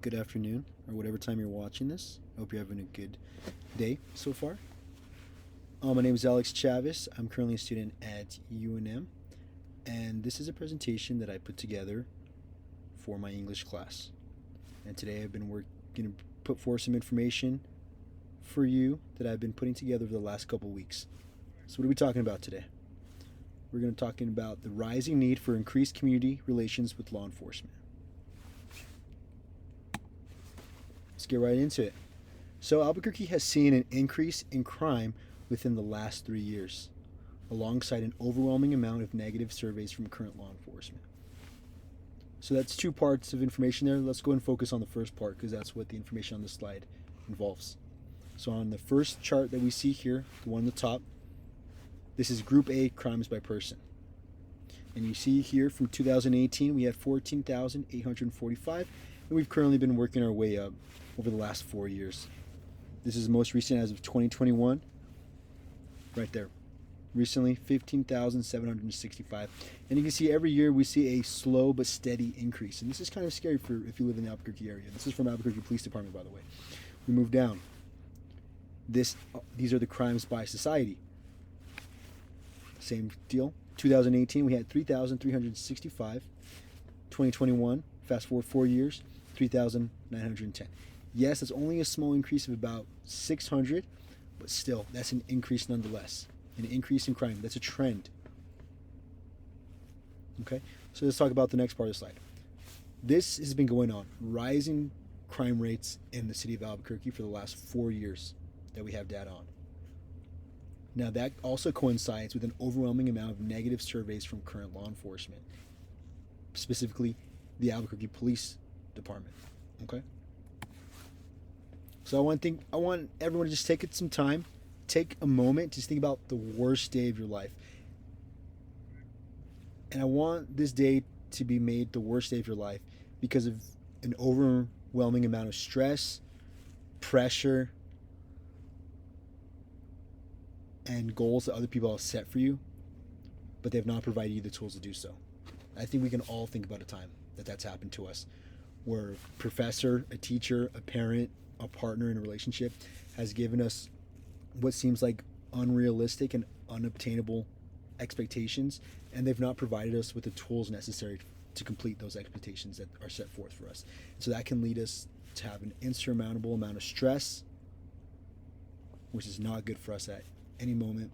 good afternoon, or whatever time you're watching this. I hope you're having a good day so far. My name is Alex Chavez. I'm currently a student at UNM, and this is a presentation that I put together for my English class. And today I've been going to put forth some information for you that I've been putting together over the last couple weeks. So what are we talking about today? We're going to be talking about the rising need for increased community relations with law enforcement. Let's get right into it. So Albuquerque has seen an increase in crime within the last 3 years, alongside an overwhelming amount of negative surveys from current law enforcement. So that's two parts of information there. Let's go and focus on the first part because that's what the information on this slide involves. So on the first chart that we see here, the one on the top, this is Group A crimes by person. And you see here from 2018 we had 14,845, and we've currently been working our way up over the last 4 years. This is most recent as of 2021, right there. Recently, 15,765. And you can see every year we see a slow but steady increase. And this is kind of scary for if you live in the Albuquerque area. This is from Albuquerque Police Department, by the way. We move down. These are the crimes by society. Same deal. 2018, we had 3,365. 2021, fast forward 4 years, 3,910. Yes, that's only a small increase of about 600, but still, that's an increase nonetheless. An increase in crime. That's a trend. Okay, so let's talk about the next part of the slide. This has been going on, rising crime rates in the city of Albuquerque for the last 4 years that we have data on. Now, that also coincides with an overwhelming amount of negative surveys from current law enforcement, specifically the Albuquerque Police Department. Okay? So I want everyone to just take some time, take a moment to think about the worst day of your life. And I want this day to be made the worst day of your life because of an overwhelming amount of stress, pressure, and goals that other people have set for you, but they've not provided you the tools to do so. I think we can all think about a time that that's happened to us, where a professor, a teacher, a parent, a partner in a relationship has given us what seems like unrealistic and unobtainable expectations, and they've not provided us with the tools necessary to complete those expectations that are set forth for us. So that can lead us to have an insurmountable amount of stress, which is not good for us at any moment.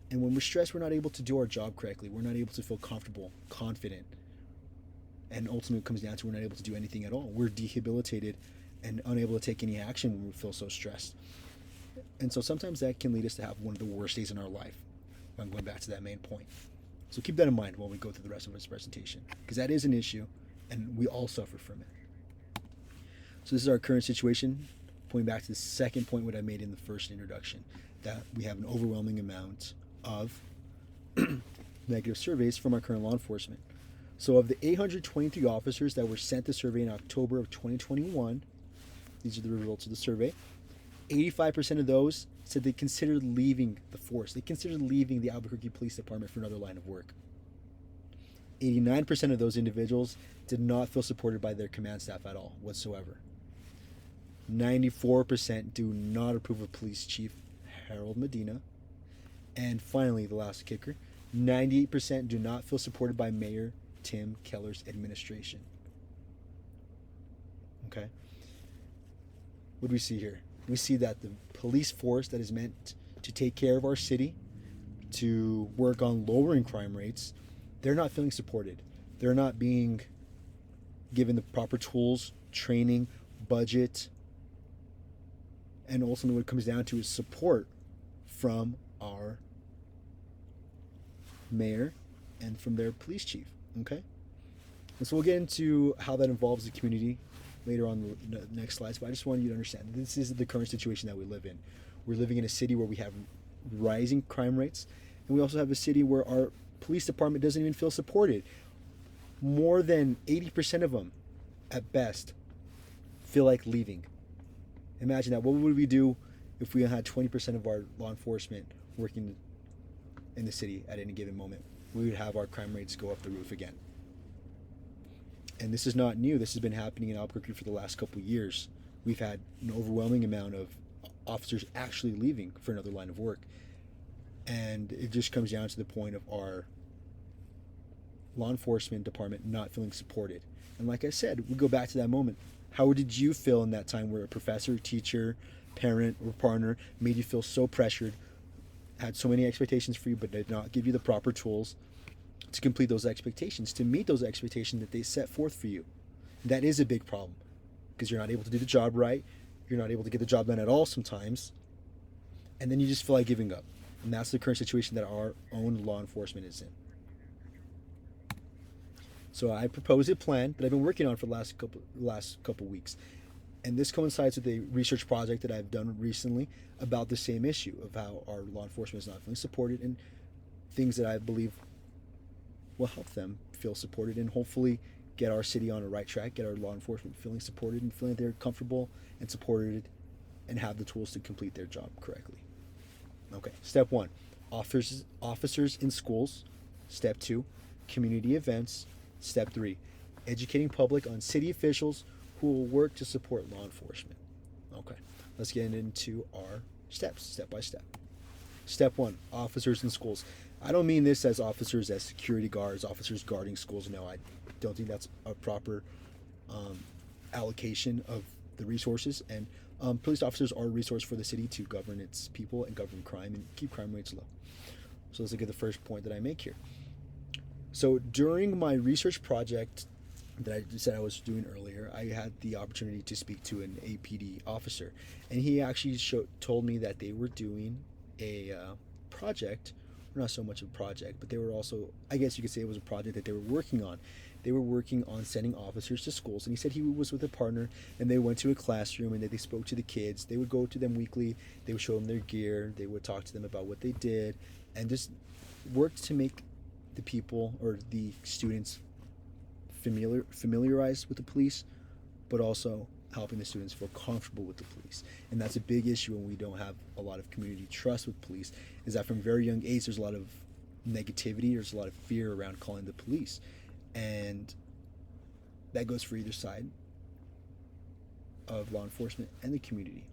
And when we're stressed, we're not able to do our job correctly. We're not able to feel comfortable, confident. And ultimately it comes down to we're not able to do anything at all. We're debilitated and unable to take any action when we feel so stressed. And so sometimes that can lead us to have one of the worst days in our life. I'm going back to that main point. So keep that in mind while we go through the rest of this presentation, because that is an issue and we all suffer from it. So this is our current situation, pointing back to the second point what I made in the first introduction, that we have an overwhelming amount of negative surveys from our current law enforcement. So of the 823 officers that were sent the survey in October of 2021, these are the results of the survey, 85% of those said they considered leaving the force. They considered leaving the Albuquerque Police Department for another line of work. 89% of those individuals did not feel supported by their command staff at all whatsoever. 94% do not approve of Police Chief Harold Medina. And finally, the last kicker, 98% do not feel supported by Mayor Tim Keller's administration. Okay? What do we see here? We see that the police force that is meant to take care of our city, to work on lowering crime rates, they're not feeling supported. They're not being given the proper tools, training, budget, and ultimately what it comes down to is support from our mayor and from their police chief. Okay? And so we'll get into how that involves the community later on the next slides, but I just wanted you to understand this is the current situation that we live in. We're living in a city where we have rising crime rates, and we also have a city where our police department doesn't even feel supported. More than 80% of them, at best, feel like leaving. Imagine that. What would we do if we had 20% of our law enforcement working in the city at any given moment? We would have our crime rates go up the roof again. And this is not new. This has been happening in Albuquerque for the last couple of years. We've had an overwhelming amount of officers actually leaving for another line of work. And it just comes down to the point of our law enforcement department not feeling supported. And like I said, we go back to that moment. How did you feel in that time where a professor, teacher, parent, or partner made you feel so pressured, had so many expectations for you, but did not give you the proper tools to complete those expectations, to meet those expectations that they set forth for you? That is a big problem, because you're not able to do the job right. You're not able to get the job done at all sometimes. And then you just feel like giving up. And that's the current situation that our own law enforcement is in. So I propose a plan that I've been working on for the last couple weeks. And this coincides with a research project that I've done recently about the same issue of how our law enforcement is not feeling supported, and things that I believe will help them feel supported and hopefully get our city on a right track, get our law enforcement feeling supported and feeling they're comfortable and supported and have the tools to complete their job correctly. Okay, step 1, officers in schools. Step 2, community events. Step 3, educating public on city officials who will work to support law enforcement. Okay, let's get into our steps, step by step. Step 1, officers in schools. I don't mean this as officers as security guards, officers guarding schools. No, I don't think that's a proper allocation of the resources. And police officers are a resource for the city to govern its people and govern crime and keep crime rates low. So let's look at the first point that I make here. So during my research project that I said I was doing earlier, I had the opportunity to speak to an APD officer, and he actually told me that they were doing a project, or not so much a project, but they were also, I guess you could say it was a project that they were working on. They were working on sending officers to schools, and he said he was with a partner, and they went to a classroom, and they spoke to the kids. They would go to them weekly, they would show them their gear, they would talk to them about what they did, and just worked to make the people or the students familiarized with the police, but also helping the students feel comfortable with the police. And that's a big issue when we don't have a lot of community trust with police, is that from a very young age there's a lot of negativity, there's a lot of fear around calling the police, and that goes for either side of law enforcement and the community.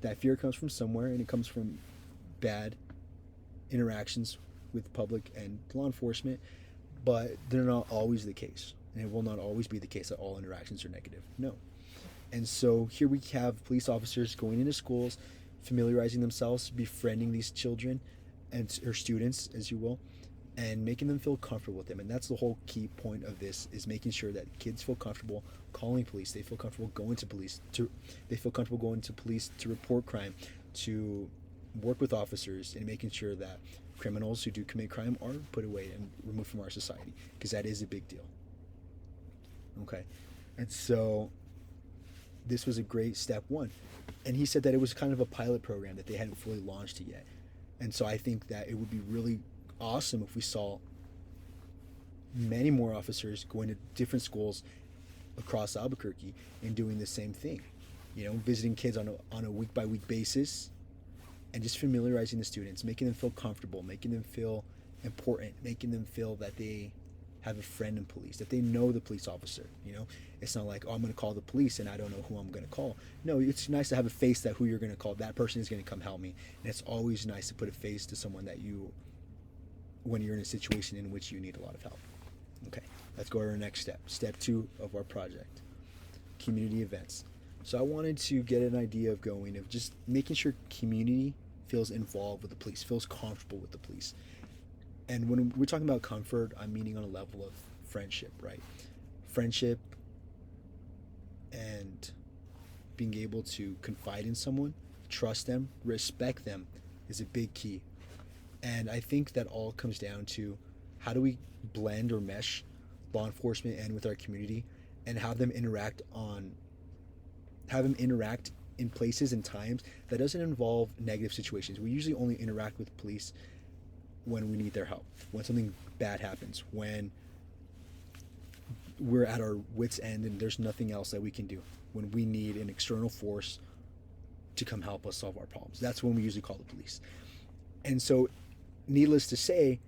That fear comes from somewhere, and it comes from bad interactions with public and law enforcement, but they're not always the case, and it will not always be the case that all interactions are negative. No. And so here we have police officers going into schools, familiarizing themselves, befriending these children or students, as you will, and making them feel comfortable with them. And that's the whole key point of this, is making sure that kids feel comfortable calling police. They feel comfortable going to police. They feel comfortable going to police to report crime, to work with officers, and making sure that criminals who do commit crime are put away and removed from our society, because that is a big deal. Okay, and so this was a great step 1. And he said that it was kind of a pilot program, that they hadn't fully launched it yet. And so I think that it would be really awesome if we saw many more officers going to different schools across Albuquerque and doing the same thing. You know, visiting kids on a week-by-week basis, and just familiarizing the students, making them feel comfortable, making them feel important, making them feel that they have a friend in police, that they know the police officer. You know, it's not like, oh, I'm going to call the police and I don't know who I'm going to call. No, it's nice to have a face that who you're going to call. That person is going to come help me. And it's always nice to put a face to someone that when you're in a situation in which you need a lot of help. Okay, let's go to our next step. Step 2 of our project, community events. So I wanted to get an idea of just making sure community feels involved with the police, feels comfortable with the police. And when we're talking about comfort, I'm meaning on a level of friendship, right? Friendship and being able to confide in someone, trust them, respect them is a big key. And I think that all comes down to how do we blend or mesh law enforcement and with our community, and have them interact in places and times that doesn't involve negative situations. We usually only interact with police when we need their help, when something bad happens, when we're at our wits' end and there's nothing else that we can do, when we need an external force to come help us solve our problems. That's when we usually call the police. And so, needless to say,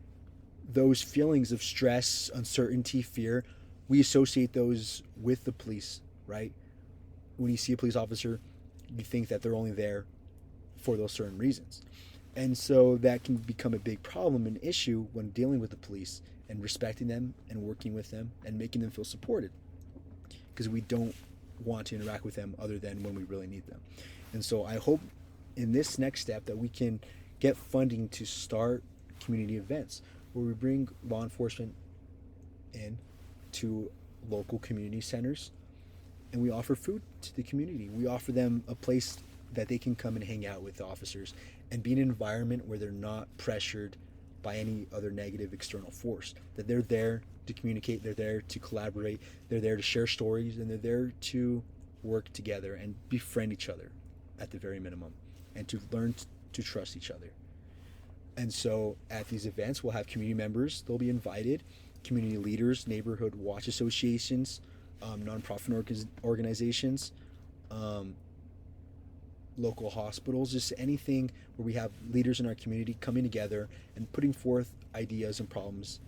those feelings of stress, uncertainty, fear we associate those with the police, right? When you see a police officer, you think that they're only there for those certain reasons. And so that can become a big problem, an issue when dealing with the police and respecting them and working with them and making them feel supported, because we don't want to interact with them other than when we really need them. And so I hope in this next step that we can get funding to start community events where we bring law enforcement in to local community centers and we offer food to the community. We offer them a place that they can come and hang out with the officers and be in an environment where they're not pressured by any other negative external force. That they're there to communicate, they're there to collaborate, they're there to share stories, and they're there to work together and befriend each other at the very minimum, and to learn to trust each other. And so at these events, we'll have community members, they'll be invited, community leaders, neighborhood watch associations, nonprofit organizations, local hospitals, just anything where we have leaders in our community coming together and putting forth ideas and problems.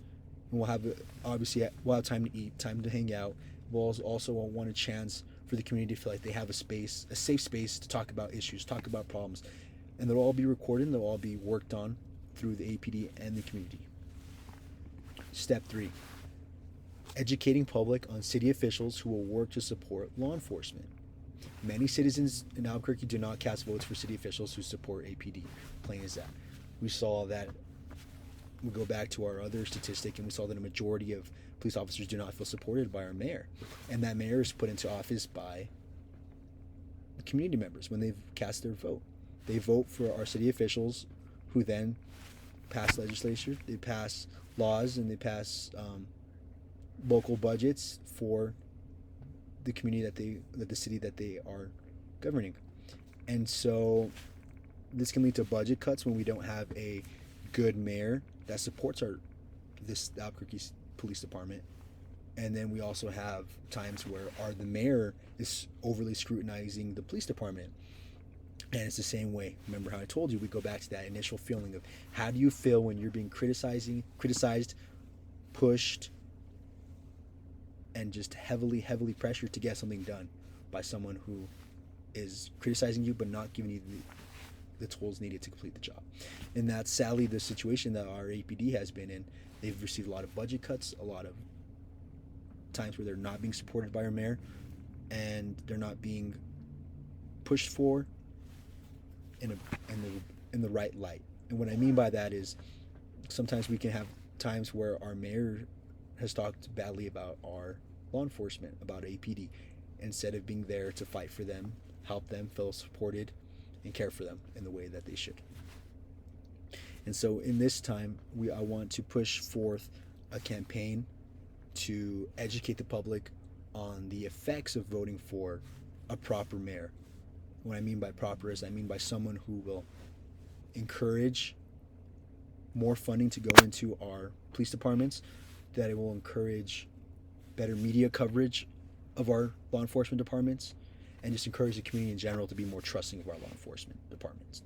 And we'll have, obviously, we'll have time to eat, time to hang out. We'll also want a chance for the community to feel like they have a space, a safe space to talk about issues, talk about problems. And they'll all be recorded and they'll all be worked on through the APD and the community. Step 3, educating public on city officials who will work to support law enforcement. Many citizens in Albuquerque do not cast votes for city officials who support APD, plain as that. We saw that, we go back to our other statistic, and we saw that a majority of police officers do not feel supported by our mayor. And that mayor is put into office by the community members when they've cast their vote. They vote for our city officials who then pass legislation, they pass laws, and they pass local budgets for the community that the city that they are governing. And so this can lead to budget cuts when we don't have a good mayor that supports this Albuquerque Police Department. And then we also have times where the mayor is overly scrutinizing the police department. And it's the same way. Remember how I told you, we go back to that initial feeling of how do you feel when you're being criticized, pushed, and just heavily pressured to get something done by someone who is criticizing you but not giving you the tools needed to complete the job. And that's sadly the situation that our APD has been in. They've received a lot of budget cuts, a lot of times where they're not being supported by our mayor, and they're not being pushed for in the right light. And what I mean by that is sometimes we can have times where our mayor has talked badly about our law enforcement, about APD, instead of being there to fight for them, help them feel supported, and care for them in the way that they should. And so in this time, I want to push forth a campaign to educate the public on the effects of voting for a proper mayor. What I mean by proper is I mean by someone who will encourage more funding to go into our police departments, that it will encourage better media coverage of our law enforcement departments, and just encourage the community in general to be more trusting of our law enforcement departments.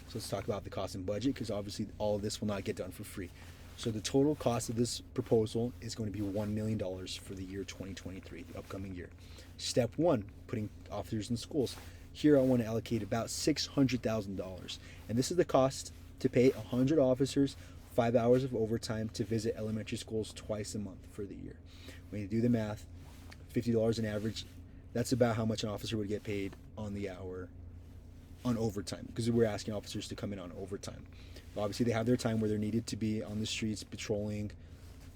So let's talk about the cost and budget, because obviously all of this will not get done for free. So the total cost of this proposal is going to be $1 million for the year 2023, the upcoming year. Step 1, putting officers in schools. Here I want to allocate about $600,000. And this is the cost to pay 100 officers 5 hours of overtime to visit elementary schools twice a month for the year. When you do the math, $50 an average, that's about how much an officer would get paid on the hour on overtime, because we're asking officers to come in on overtime. Obviously, they have their time where they're needed to be on the streets patrolling.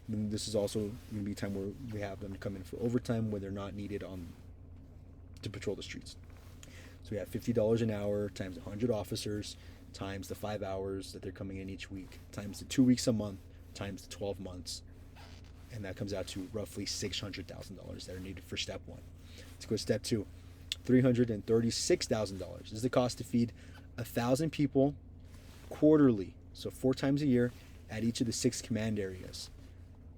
And this is also going to be a time where we have them come in for overtime when they're not needed to patrol the streets. So we have $50 an hour times 100 officers times the 5 hours that they're coming in each week times the 2 weeks a month times the 12 months, and that comes out to roughly $600,000 that are needed for step 1. Let's go to step 2. $336,000 is the cost to feed 1,000 people quarterly, so 4 times a year, at each of the 6 command areas,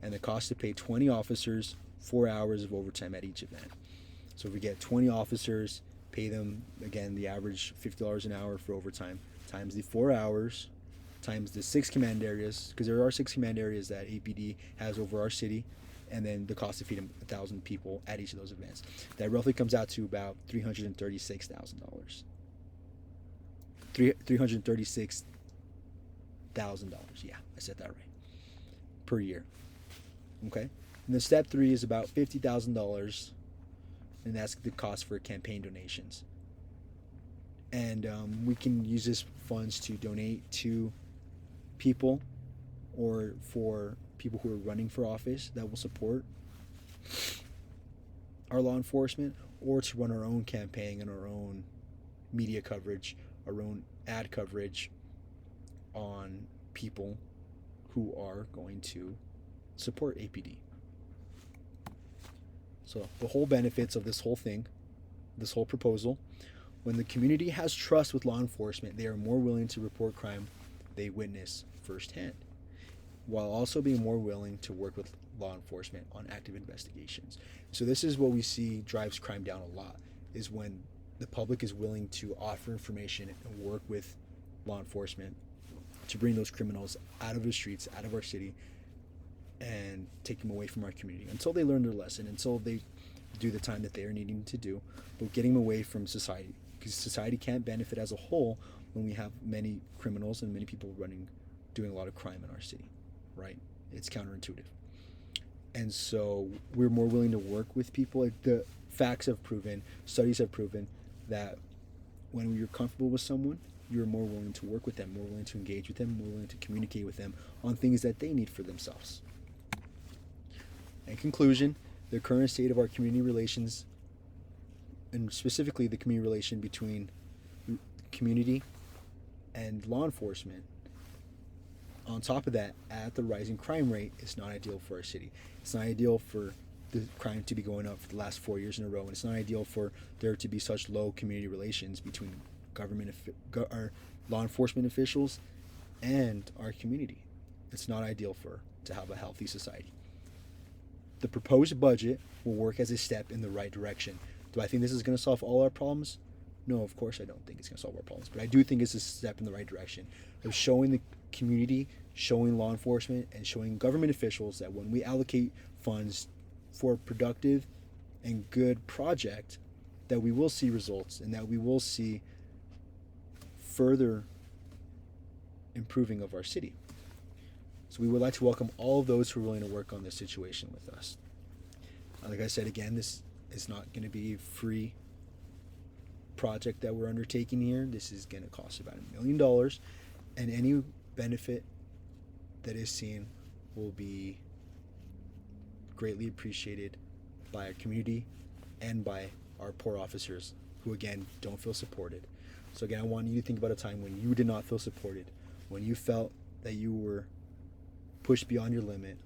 and the cost to pay 20 officers 4 hours of overtime at each event. So if we get 20 officers, pay them, again, the average $50 an hour for overtime, times the 4 hours, times the 6 command areas, because there are 6 command areas that APD has over our city, and then the cost to feed 1,000 people at each of those events. That roughly comes out to about $336,000. $336,000. Yeah, I said that right. Per year. Okay. And then step 3 is about $50,000, and that's the cost for campaign donations. And we can use this funds to donate to people, or for people who are running for office that will support our law enforcement, or to run our own campaign and our own media coverage, our own ad coverage on people who are going to support APD. So the whole benefits of this whole thing, this whole proposal: when the community has trust with law enforcement, they are more willing to report crime they witness firsthand, while also being more willing to work with law enforcement on active investigations. So this is what we see drives crime down a lot, is when the public is willing to offer information and work with law enforcement to bring those criminals out of the streets, out of our city, and take them away from our community until they learn their lesson, until they do the time that they are needing to do, but getting them away from society, because society can't benefit as a whole when we have many criminals and many people doing a lot of crime in our city, right? It's counterintuitive. And so we're more willing to work with people. The facts have proven, studies have proven, that when you're comfortable with someone, you're more willing to work with them, more willing to engage with them, more willing to communicate with them on things that they need for themselves. In conclusion, the current state of our community relations, and specifically the community relation between community and law enforcement, on top of that, at the rising crime rate, is not ideal for our city. It's not ideal for the crime to be going up for the last 4 years in a row, and it's not ideal for there to be such low community relations between our law enforcement officials and our community. It's not ideal to have a healthy society. The proposed budget will work as a step in the right direction. Do I think this is going to solve all our problems? No, of course I don't think it's going to solve our problems, but I do think it's a step in the right direction of showing the community, showing law enforcement, and showing government officials that when we allocate funds for a productive and good project, that we will see results and that we will see further improving of our city. So we would like to welcome all of those who are willing to work on this situation with us. Like I said, again, this is not going to be a free project that we're undertaking here. This is going to cost about $1 million, and any benefit that is seen will be greatly appreciated by our community and by our poor officers who, again, don't feel supported. So again, I want you to think about a time when you did not feel supported, when you felt that you were pushed beyond your limit.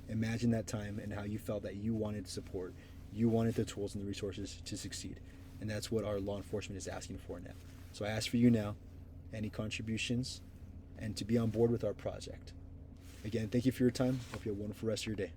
Imagine that time and how you felt that you wanted support, you wanted the tools and the resources to succeed. And that's what our law enforcement is asking for now. So I ask for you now, any contributions, and to be on board with our project. Again, thank you for your time. Hope you have a wonderful rest of your day.